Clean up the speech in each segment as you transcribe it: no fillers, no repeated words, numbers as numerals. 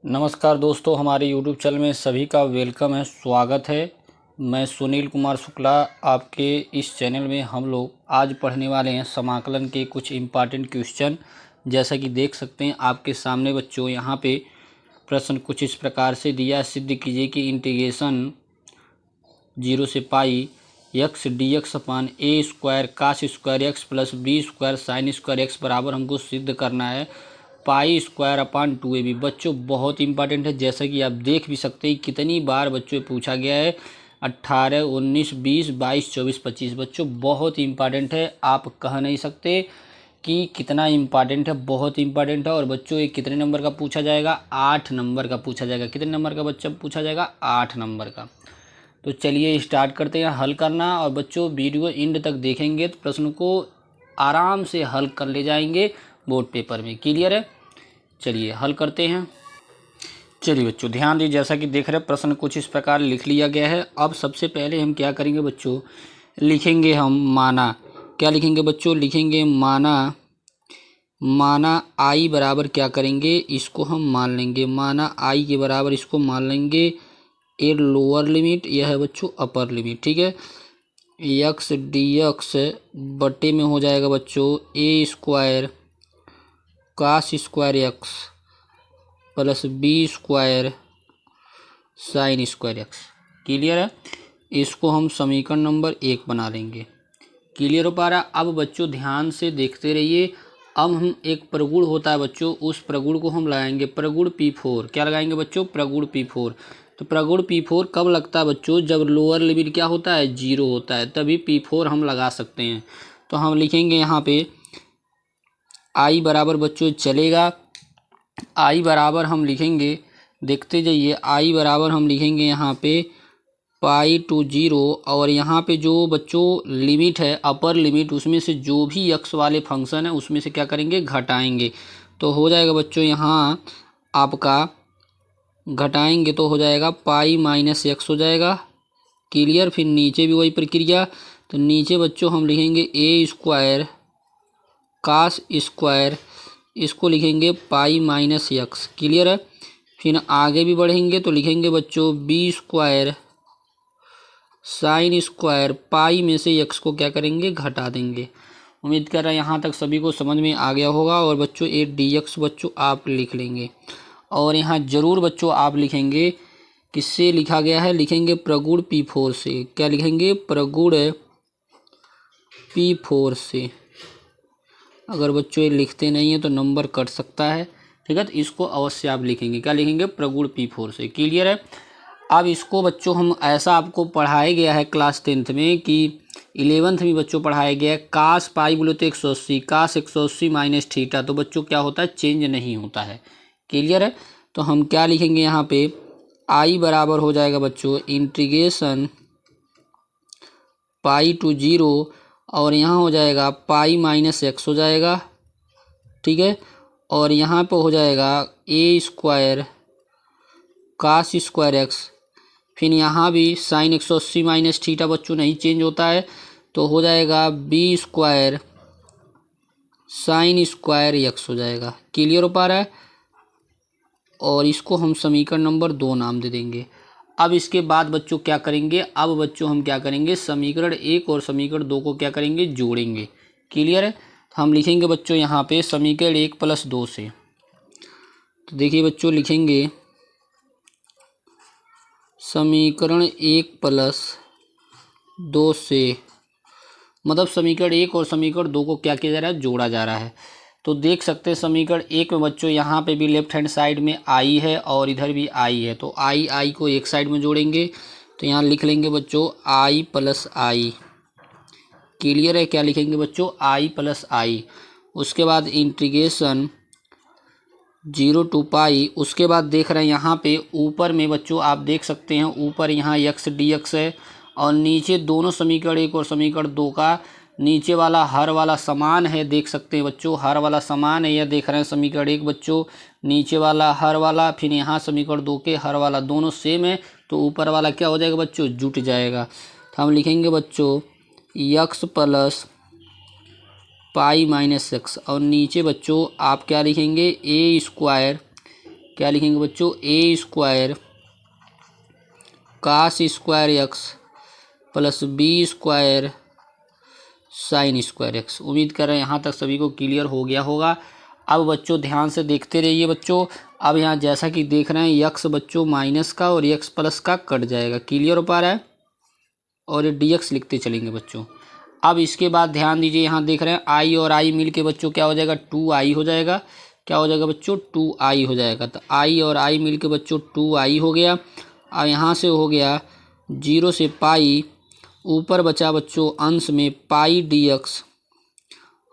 नमस्कार दोस्तों, हमारे यूट्यूब चैनल में सभी का वेलकम है, स्वागत है। मैं सुनील कुमार शुक्ला। आपके इस चैनल में हम लोग आज पढ़ने वाले हैं समाकलन के कुछ इम्पॉर्टेंट क्वेश्चन। जैसा कि देख सकते हैं आपके सामने बच्चों, यहाँ पे प्रश्न कुछ इस प्रकार से दिया है। सिद्ध कीजिए कि इंटीग्रेशन 0 से pi x d x upon a square cos square x plus b square sine square x बराबर हमको सिद्ध करना है पाई स्क्वायर अपान 2ab। बच्चों बहुत इंपॉर्टेंट है, जैसा कि आप देख भी सकते हैं कितनी बार बच्चों पूछा गया है। 18, 19, 20, 22, 24, 25 बच्चों बहुत इंपॉर्टेंट है। आप कह नहीं सकते कि कितना इंपॉर्टेंट है, बहुत इंपॉर्टेंट है। और बच्चों ये कितने नंबर का पूछा जाएगा? 8 नंबर का पूछा जाएगा। कितने नंबर का बच्चा पूछा जाएगा? 8 नंबर का। तो चलिए स्टार्ट करते हैं हल करना। और बच्चों वीडियो एंड तक देखेंगे तो प्रश्न को आराम से हल कर ले जाएंगे बोर्ड पेपर में। क्लियर है? चलिए हल करते हैं। चलिए बच्चों ध्यान दीजिए, जैसा कि देख रहे हैं प्रश्न कुछ इस प्रकार लिख लिया गया है। अब सबसे पहले हम क्या करेंगे बच्चों, लिखेंगे हम माना। क्या लिखेंगे बच्चों? लिखेंगे माना आई बराबर क्या करेंगे, इसको हम मान लेंगे। माना आई के बराबर इसको मान लेंगे ए लोअर लिमिट, यह है बच्चों अपर लिमिट। ठीक है, एक्स डी एक्स बटे में हो जाएगा बच्चों a square cos square x plus b square sine square x. Clear है? इसको हम समीकरण नंबर 1 बना लेंगे। क्लियर हो पा रहा? अब बच्चों ध्यान से देखते रहिए। अब हम एक प्रगुण होता है बच्चों, उस प्रगुण को हम लगाएंगे, प्रगुण P4। क्या लगाएंगे बच्चों? प्रगुण P4। तो प्रगुण P4 कब लगता है बच्चों? जब लोअर लिमिट क्या होता है? 0 होता है, तभी P4 हम लगा सकते हैं। तो हम लिखेंगे यहाँ पे आई बराबर बच्चों चलेगा, आई बराबर हम लिखेंगे, देखते जाइए, आई बराबर हम लिखेंगे यहाँ पे पाई टू 0। और यहाँ पे जो बच्चों लिमिट है अपर लिमिट, उसमें से जो भी एक्स वाले फंक्शन है उसमें से क्या करेंगे? घटाएंगे। तो हो जाएगा बच्चों यहाँ आपका घटाएंगे तो हो जाएगा पाई माइनस एक्स हो जाएगा। क्लियर? फिर नीचे भी वही प्रक्रिया। तो नीचे बच्चों हम लिखेंगे ए स्क्वायर कास स्क्वायर, इसको लिखेंगे पाई माइनस एक्स। क्लियर है? फिर आगे भी बढ़ेंगे तो लिखेंगे बच्चों बी स्क्वायर साइन स्क्वायर, पाई में से एक्स को क्या करेंगे? घटा देंगे। उम्मीद कर रहा है यहाँ तक सभी को समझ में आ गया होगा। और बच्चों ए डी एक्स बच्चों आप लिख लेंगे। और यहाँ ज़रूर बच्चों आप लिखेंगे, किससे लिखा गया है? लिखेंगे प्रगुण P4 से। क्या लिखेंगे? प्रगुण P4 से। अगर बच्चों ये लिखते नहीं हैं तो नंबर कट सकता है। ठीक है, तो इसको अवश्य आप लिखेंगे। क्या लिखेंगे? प्रगुण P4 से। क्लियर है? अब इसको बच्चों हम ऐसा आपको पढ़ाया गया है क्लास 10th में कि 11th में बच्चों पढ़ाया गया है। कास पाई बोले तो 180, कास 180 माइनस थीटा, तो बच्चों क्या होता है? चेंज नहीं होता है। क्लियर है? तो हम क्या लिखेंगे यहाँ पे? आई बराबर हो जाएगा बच्चों इंटीग्रेशन पाई टू 0, और यहाँ हो जाएगा पाई माइनस एक्स हो जाएगा। ठीक है, और यहाँ पे हो जाएगा ए स्क्वायर कास स्क्वायर एक्स। फिर यहाँ भी साइन 180 माइनस थीटा बच्चों नहीं चेंज होता है, तो हो जाएगा B square sine square x हो जाएगा। क्लियर हो पा रहा है? और इसको हम समीकरण नंबर 2 नाम दे देंगे। अब इसके बाद बच्चों क्या करेंगे? अब बच्चों हम क्या करेंगे? समीकरण 1 और समीकरण 2 को क्या करेंगे? जोड़ेंगे। क्लियर है? तो हम लिखेंगे बच्चों यहाँ पे समीकरण 1 प्लस 2 से। तो देखिए बच्चों लिखेंगे समीकरण 1 प्लस 2 से, मतलब समीकरण 1 और समीकरण 2 को क्या किया जा रहा है? जोड़ा जा रहा है। तो देख सकते हैं समीकरण 1 में बच्चों यहाँ पे भी लेफ्ट हैंड साइड में आई है और इधर भी आई है, तो आई को एक साइड में जोड़ेंगे। तो यहाँ लिख लेंगे बच्चों आई प्लस आई। क्लियर है? क्या लिखेंगे बच्चों? आई प्लस आई। उसके बाद इंटीग्रेशन 0 टू पाई। उसके बाद देख रहे हैं यहाँ पे ऊपर में बच्चों आप देख सकते हैं, ऊपर यहाँ एक्स डी एक्स है, और नीचे दोनों समीकरण 1 और समीकरण 2 का नीचे वाला हर वाला समान है। देख सकते हैं बच्चों हर वाला समान है। यह देख रहे हैं समीकरण 1 बच्चों नीचे वाला हर वाला, फिर यहाँ समीकरण 2 के हर वाला दोनों सेम है, तो ऊपर वाला क्या हो जाएगा बच्चों? जुट जाएगा। तो हम लिखेंगे बच्चों x plus pi minus x, और नीचे बच्चों आप क्या लिखेंगे? ए स्क्वायर क्या लिखेंगे बच्चों, a square cos square x plus b square sine square x. उम्मीद कर रहे हैं यहाँ तक सभी को क्लियर हो गया होगा। अब बच्चों ध्यान से देखते रहिए बच्चों। अब यहाँ जैसा कि देख रहे हैं यक्स बच्चों माइनस का और यक्स प्लस का कट जाएगा, क्लियर हो पा रहा है, और ये डी एक्स लिखते चलेंगे बच्चों। अब इसके बाद ध्यान दीजिए, यहाँ देख रहे हैं आई और आई मिल के बच्चों क्या हो जाएगा, 2i हो जाएगा। क्या हो जाएगा बच्चों, 2i हो जाएगा। तो आई और आई मिल के बच्चों 2i हो गया। अब यहाँ से हो गया 0 से पाई, ऊपर बचा बच्चों अंश में पाई डी एक्स,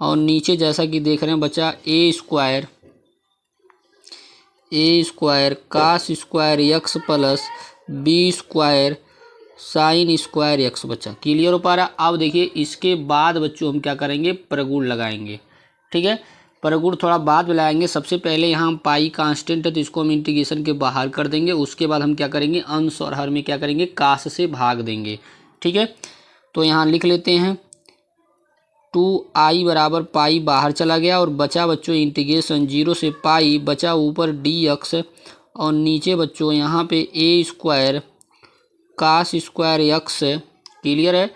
और नीचे जैसा कि देख रहे हैं बचा a square cos square x plus b square sine square x बचा। क्लियर हो पा रहा है। अब देखिए इसके बाद बच्चों हम क्या करेंगे, प्रगुण लगाएंगे। ठीक है, प्रगुण थोड़ा बाद में लगाएंगे। सबसे पहले यहाँ हम पाई कांस्टेंट है तो इसको हम इंटीग्रेशन के बाहर कर देंगे। उसके बाद हम क्या करेंगे, अंश और हर में क्या करेंगे, कास से भाग देंगे। ठीक है, तो यहाँ लिख लेते हैं 2i बराबर पाई बाहर चला गया और बचा बच्चों इंटीग्रेशन 0 से पाई, बचा ऊपर डी एक्स और नीचे बच्चों यहाँ पे a square cos square x. Clear है।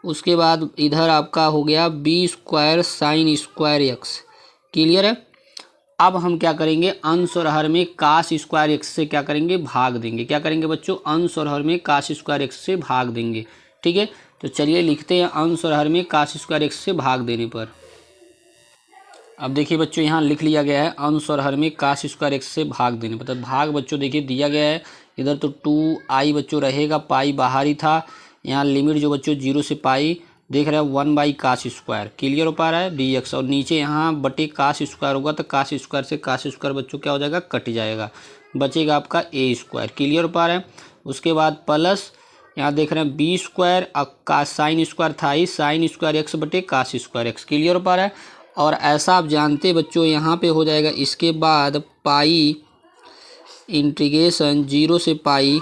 उसके बाद इधर आपका हो गया b square sine square x. Clear है। अब हम क्या करेंगे, अंश और हर में कास स्क्वायर एक्स से क्या करेंगे, भाग देंगे। क्या करेंगे बच्चों, अंश और हर में कास स्क्वायर एक्स से भाग देंगे। ठीक है, तो चलिए लिखते हैं अंश और हर में कास स्क्वायर एक्स से भाग देने पर। अब देखिए बच्चों यहाँ लिख लिया गया है अंश और हर में कास स्क्वायर एक्स से भाग देने पर। तो भाग बच्चों देखिए दिया गया है, इधर तो 2i बच्चों रहेगा, पाई बाहर ही था। यहाँ लिमिट जो बच्चों 0 से पाई देख रहे हैं 1 कास स्क्वायर। क्लियर हो पा रहा है, डी एक्स, और नीचे यहाँ बटे कास स्क्वायर होगा तो कास स्क्वायर से कास स्क्वायर बच्चों क्या हो जाएगा, कट जाएगा, बचेगा आपका ए स्क्वायर। क्लियर हो पा रहा है। उसके बाद प्लस यहाँ देख रहे हैं बी स्क्वायर, का साइन स्क्वायर था ही, साइन स्क्वायर एक्स बटे कास स्क्वायर एक्स। क्लियर हो पा रहा है। और ऐसा आप जानते बच्चों यहाँ पे हो जाएगा। इसके बाद पाई इंटीग्रेशन 0 से पाई,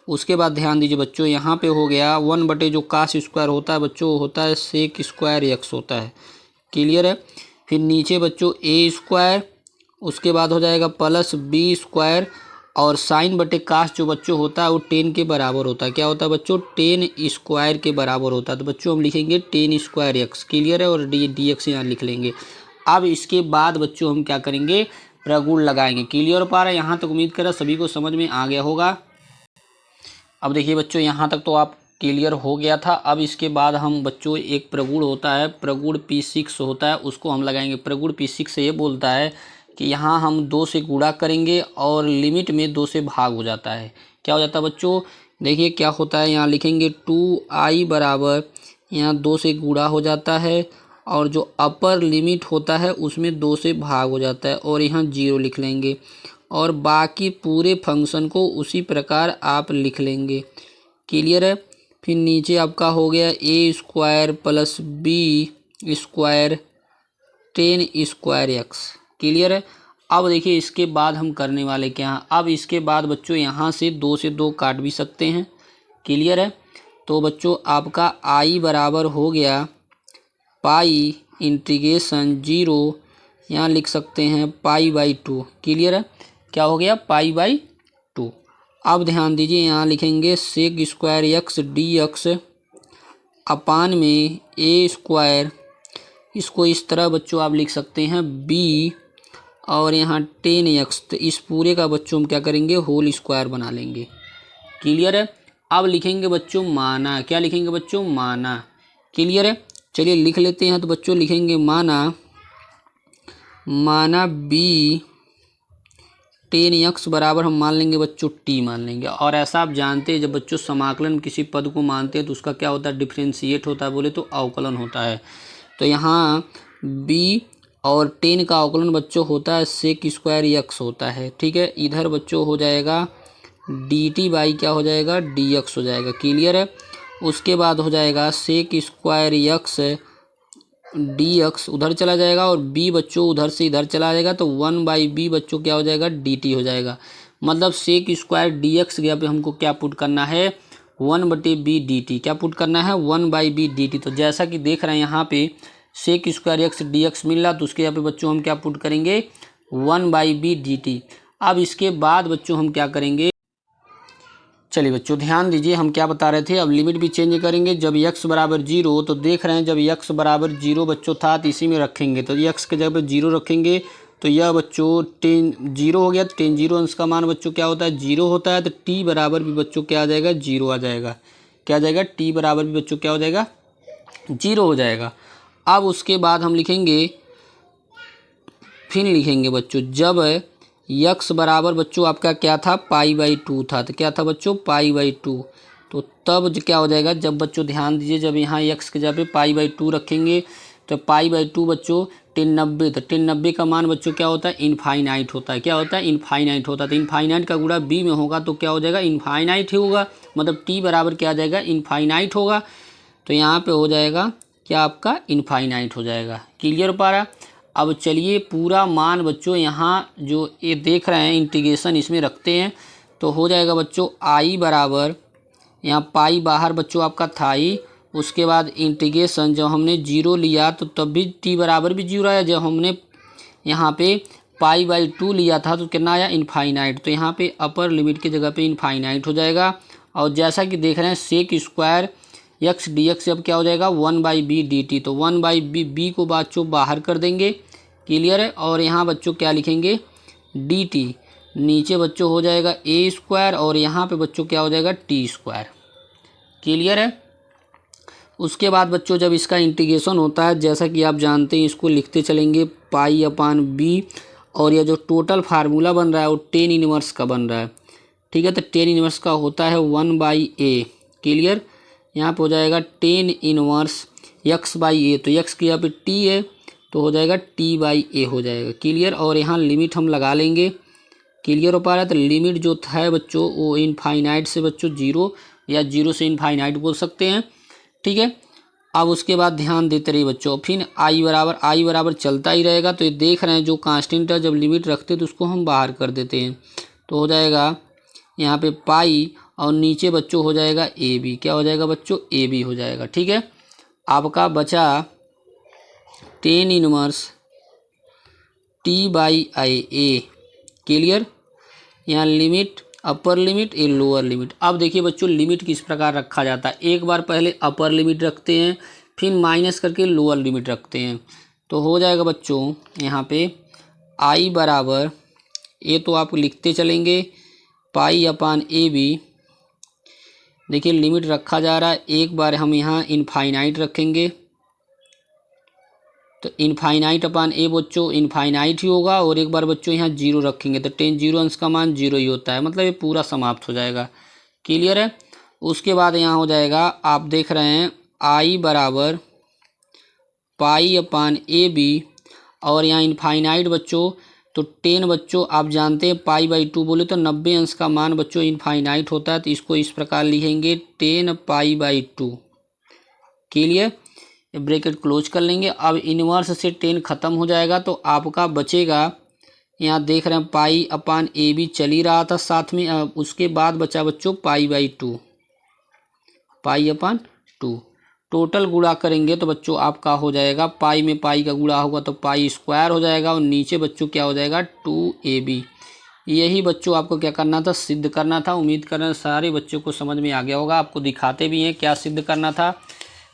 उसके बाद ध्यान दीजिए बच्चों यहाँ पे हो गया 1 बटे जो कास स्क्वायर होता है बच्चों होता है सेक स्क्वायर एक्स होता है। क्लियर है। फिर नीचे बच्चों ए स्क्वायर, उसके बाद हो जाएगा प्लस बी स्क्वायर, और साइन बटे कास जो बच्चों होता है वो 10 के बराबर होता है। क्या होता है बच्चों, 10 स्क्वायर के बराबर होता है। तो बच्चों हम लिखेंगे 10 स्क्वायर एक्स। क्लियर है, और डी एक्स यहाँ लिख लेंगे। अब इसके बाद बच्चों हम क्या करेंगे, प्रगुण लगाएंगे। क्लियर हो पा रहा है। यहाँ तक उम्मीद कर रहा सभी को समझ में आ गया होगा। अब देखिए बच्चों यहाँ तक तो आप क्लियर हो गया था। अब इसके बाद हम बच्चों एक प्रगुण होता है, प्रगुण P6 होता है, उसको हम लगाएंगे। प्रगुण P6 से ये बोलता है कि यहाँ हम 2 से गुणा करेंगे और लिमिट में 2 से भाग हो जाता है। क्या हो जाता है बच्चों, देखिए क्या होता है, यहाँ लिखेंगे 2i बराबर यहाँ 2 से गुणा हो जाता है और जो अपर लिमिट होता है उसमें 2 से भाग हो जाता है और यहाँ 0 लिख लेंगे और बाकी पूरे फंक्शन को उसी प्रकार आप लिख लेंगे। क्लियर है। फिर नीचे आपका हो गया a square plus b square 10 square x. Clear है। अब देखिए इसके बाद हम करने वाले क्या हैं, अब इसके बाद बच्चों यहाँ से 2 से 2 काट भी सकते हैं। क्लियर है। तो बच्चों आपका आई बराबर हो गया पाई इंटीग्रेशन 0, यहाँ लिख सकते हैं पाई बाई 2। क्लियर है। क्या हो गया, पाई बाई 2। अब ध्यान दीजिए यहाँ लिखेंगे sec square x d x upon में ए स्क्वायर, इसको इस तरह बच्चों आप लिख सकते हैं बी और यहाँ 10x। तो इस पूरे का बच्चों हम क्या करेंगे, होल स्क्वायर बना लेंगे। क्लियर है। अब लिखेंगे बच्चों माना, क्या लिखेंगे बच्चों, माना। क्लियर है। चलिए लिख लेते हैं। तो बच्चों लिखेंगे माना बी 10x बराबर हम मान लेंगे बच्चों t मान लेंगे। और ऐसा आप जानते हैं जब बच्चों समाकलन किसी पद को मानते हैं तो उसका क्या होता है, डिफ्रेंशिएट होता है, बोले तो अवकलन होता है। तो यहाँ b और 10 का अवकलन बच्चों होता है सेक स्क्वायर एक्स होता है। ठीक है। इधर बच्चों हो जाएगा dt बाई क्या हो जाएगा, dx हो जाएगा। क्लियर है। उसके बाद हो जाएगा सेक स्क्वायर एक्स dx उधर चला जाएगा और b बच्चों उधर से इधर चला जाएगा तो 1/b बच्चों क्या हो जाएगा, dt हो जाएगा। मतलब सेक स्क्वायर dx जगह पे हमको क्या पुट करना है, 1/b dt। क्या पुट करना है, 1/b dt। तो जैसा कि देख रहे हैं यहाँ पे सेक स्क्वायर एक्स dx मिल रहा तो उसके यहाँ पे बच्चों हम क्या पुट करेंगे, 1/b dt। अब इसके बाद बच्चों हम क्या करेंगे, चलिए बच्चों ध्यान दीजिए, हम क्या बता रहे थे। अब लिमिट भी चेंज करेंगे। जब x बराबर 0 तो देख रहे हैं जब x बराबर 0 बच्चों था तो इसी में रखेंगे, तो x के जगह पर 0 रखेंगे तो यह बच्चों 10 हो गया। तो 10 अंश का मान बच्चों क्या होता है, 0 होता है। तो t बराबर भी बच्चों क्या आ जाएगा, 0 आ जाएगा। क्या आ जाएगा, t बराबर भी बच्चों क्या हो जाएगा, 0 हो जाएगा। अब उसके बाद हम लिखेंगे, फिर लिखेंगे बच्चों जब x बराबर बच्चों आपका क्या था, π/2 था। तो क्या था बच्चों, π/2। तो तब क्या हो जाएगा, जब बच्चों ध्यान दीजिए जब यहाँ x के जगह पे π/2 रखेंगे तो π/2 बच्चों 1090। तो 1090 का मान बच्चों क्या होता है, इनफाइनाइट होता है। क्या होता है, इनफाइनाइट होता है। तो इनफाइनाइट का गुणा b में होगा तो क्या हो जाएगा, इनफाइनाइट ही होगा। मतलब t बराबर क्या आ जाएगा, इनफाइनाइट होगा। तो यहाँ पे हो जाएगा क्या आपका, इनफाइनाइट हो जाएगा। क्लियर हो पा रहा। अब चलिए पूरा मान बच्चों यहाँ जो ये देख रहे हैं इंटीग्रेशन इसमें रखते हैं तो हो जाएगा बच्चों i बराबर, यहाँ पाई बाहर बच्चों आपका था ही। उसके बाद इंटीग्रेशन जब हमने 0 लिया तो तब भी t बराबर भी 0 आया। जब हमने यहाँ पे π/2 लिया था तो कितना आया, इनफाइनाइट। तो यहाँ पे अपर लिमिट की जगह पे इनफाइनाइट हो जाएगा। और जैसा कि देख रहे हैं सेक स्क्वायर x dx अब क्या हो जाएगा, 1/b dt। तो 1/b को बच्चों बाहर कर देंगे। क्लियर है। और यहाँ बच्चों क्या लिखेंगे, dt। नीचे बच्चों हो जाएगा a² और यहाँ पे बच्चों क्या हो जाएगा, t²। क्लियर है। उसके बाद बच्चों जब इसका इंटीग्रेशन होता है जैसा कि आप जानते हैं, इसको लिखते चलेंगे π/b। और यह जो टोटल फार्मूला बन रहा है वो 10 इनवर्स का बन रहा है। ठीक है। तो 10 इनवर्स का होता है 1/a। क्लियर। यहाँ पे हो जाएगा 10 इनवर्स x/a। तो x की यहाँ पे t है तो हो जाएगा t/a हो जाएगा। क्लियर। और यहाँ लिमिट हम लगा लेंगे। क्लियर हो पा रहा है। तो लिमिट जो था बच्चों वो इनफाइनाइट से बच्चों 0 या 0 से इनफाइनाइट बोल सकते हैं। ठीक है। अब उसके बाद ध्यान देते रहिए बच्चों, फिर i बराबर चलता ही रहेगा। तो ये देख रहे हैं जो कांस्टेंट है जब लिमिट रखते तो उसको हम बाहर कर देते हैं। तो हो जाएगा यहाँ पे पाई और नीचे बच्चों हो जाएगा ए बी। क्या हो जाएगा बच्चों, ए बी हो जाएगा। ठीक है। आपका बचा 10 इनवर्स t/a। क्लियर। यहाँ limit upper limit a lower limit. अब देखिए बच्चों लिमिट किस प्रकार रखा जाता है। एक बार पहले अपर लिमिट रखते हैं फिर माइनस करके लोअर लिमिट रखते हैं। तो हो जाएगा बच्चों यहाँ पे i बराबर, ये तो आप लिखते चलेंगे π/ab। देखिए लिमिट रखा जा रहा है। एक बार हम यहाँ इनफाइनाइट रखेंगे तो इनफाइनाइट अपान ए बच्चों इनफाइनाइट ही होगा। और एक बार बच्चों यहाँ 0 रखेंगे तो 10 अंश का मान 0 ही होता है। मतलब ये पूरा समाप्त हो जाएगा। क्लियर है। उसके बाद यहाँ हो जाएगा, आप देख रहे हैं i बराबर π/ab। और यहाँ इनफाइनाइट बच्चों तो 10 बच्चों आप जानते हैं π/2 बोले तो 90 अंश का मान बच्चों इनफाइनाइट होता है। तो इसको इस प्रकार लिखेंगे 10 π/2। क्लियर। ब्रैकेट क्लोज कर लेंगे। अब इनवर्स से 10 ख़त्म हो जाएगा तो आपका बचेगा, यहाँ देख रहे हैं π/ab चल ही रहा था साथ में। उसके बाद बचा बच्चों π/2। टोटल गुणा करेंगे तो बच्चों आपका हो जाएगा पाई में पाई का गुणा होगा तो π² हो जाएगा। और नीचे बच्चों क्या हो जाएगा 2ab। यही बच्चों आपको क्या करना था, सिद्ध करना था। उम्मीद कर रहे हैं सारे बच्चों को समझ में आ गया होगा। आपको दिखाते भी हैं क्या सिद्ध करना था।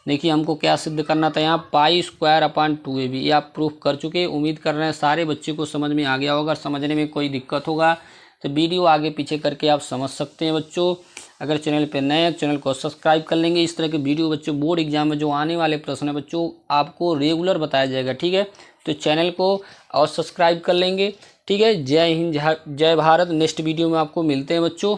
देखिए हमको क्या सिद्ध करना था, यहाँ π²/2ab ये आप प्रूफ कर चुके हैं। उम्मीद कर रहे हैं सारे बच्चे को समझ में आ गया होगा। समझने में कोई दिक्कत होगा तो वीडियो आगे पीछे करके आप समझ सकते हैं बच्चों। अगर चैनल पे नए हैं चैनल को सब्सक्राइब कर लेंगे। इस तरह के वीडियो बच्चों बोर्ड एग्जाम में जो आने वाले प्रश्न है बच्चों आपको रेगुलर बताया जाएगा। ठीक है। तो चैनल को और सब्सक्राइब कर लेंगे। ठीक है। जय हिंद जय भारत। नेक्स्ट वीडियो में आपको मिलते हैं बच्चों।